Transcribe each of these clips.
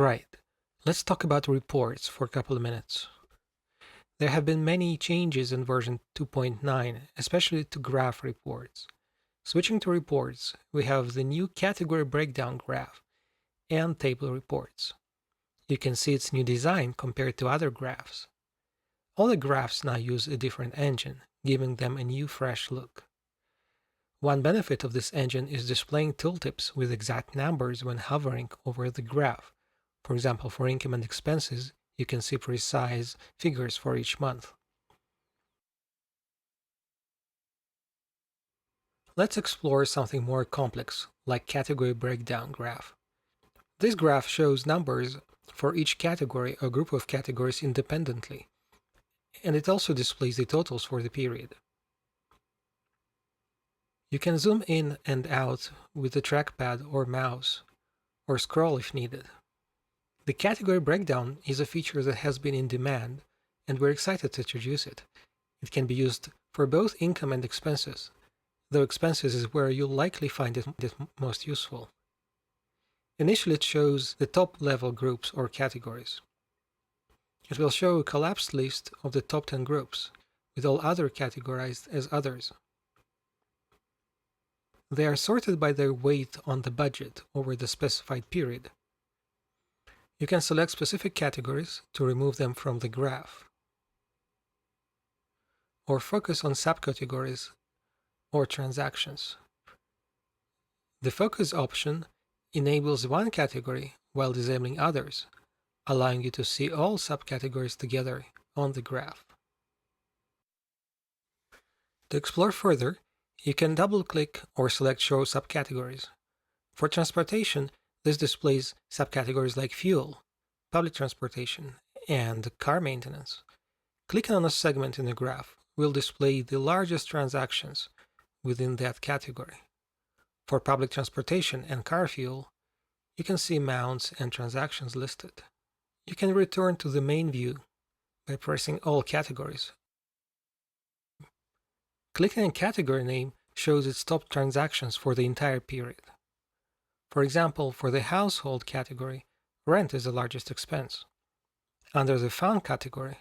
Right. Let's talk about reports for a couple of minutes. There have been many changes in version 2.9, especially to graph reports. Switching to reports, we have the new category breakdown graph and table reports. You can see its new design compared to other graphs. All the graphs now use a different engine, giving them a new fresh look. One benefit of this engine is displaying tooltips with exact numbers when hovering over the graph. For example, for income and expenses, you can see precise figures for each month. Let's explore something more complex, like category breakdown graph. This graph shows numbers for each category or group of categories independently, and it also displays the totals for the period. You can zoom in and out with the trackpad or mouse, or scroll if needed. The category breakdown is a feature that has been in demand, and we're excited to introduce it. It can be used for both income and expenses, though expenses is where you'll likely find it most useful. Initially, it shows the top-level groups or categories. It will show a collapsed list of the top 10 groups, with all other categorized as others. They are sorted by their weight on the budget over the specified period. You can select specific categories to remove them from the graph, or focus on subcategories or transactions. The focus option enables one category while disabling others, allowing you to see all subcategories together on the graph. To explore further, you can double-click or select Show Subcategories. For transportation, this displays subcategories like fuel, public transportation, and car maintenance. Clicking on a segment in the graph will display the largest transactions within that category. For public transportation and car fuel, you can see amounts and transactions listed. You can return to the main view by pressing all categories. Clicking on category name shows its top transactions for the entire period. For example, for the household category, rent is the largest expense. Under the found category,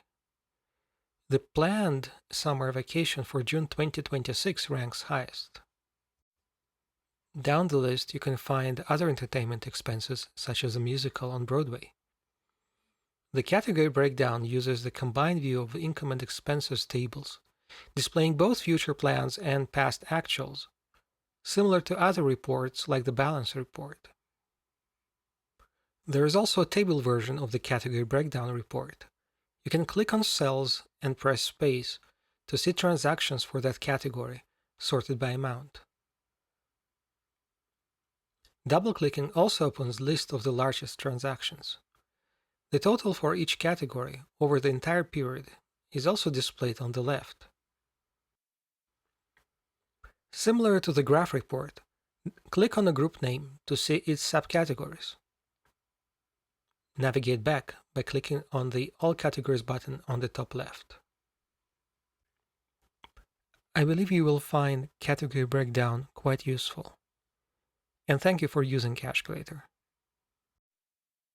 the planned summer vacation for June 2026 ranks highest. Down the list, you can find other entertainment expenses, such as a musical on Broadway. The category breakdown uses the combined view of income and expenses tables, displaying both future plans and past actuals, similar to other reports like the balance report. There is also a table version of the category breakdown report. You can click on cells and press space to see transactions for that category, sorted by amount. Double-clicking also opens a list of the largest transactions. The total for each category over the entire period is also displayed on the left. Similar to the graph report, click on a group name to see its subcategories. Navigate back by clicking on the All Categories button on the top left. I believe you will find category breakdown quite useful. And thank you for using Cashculator.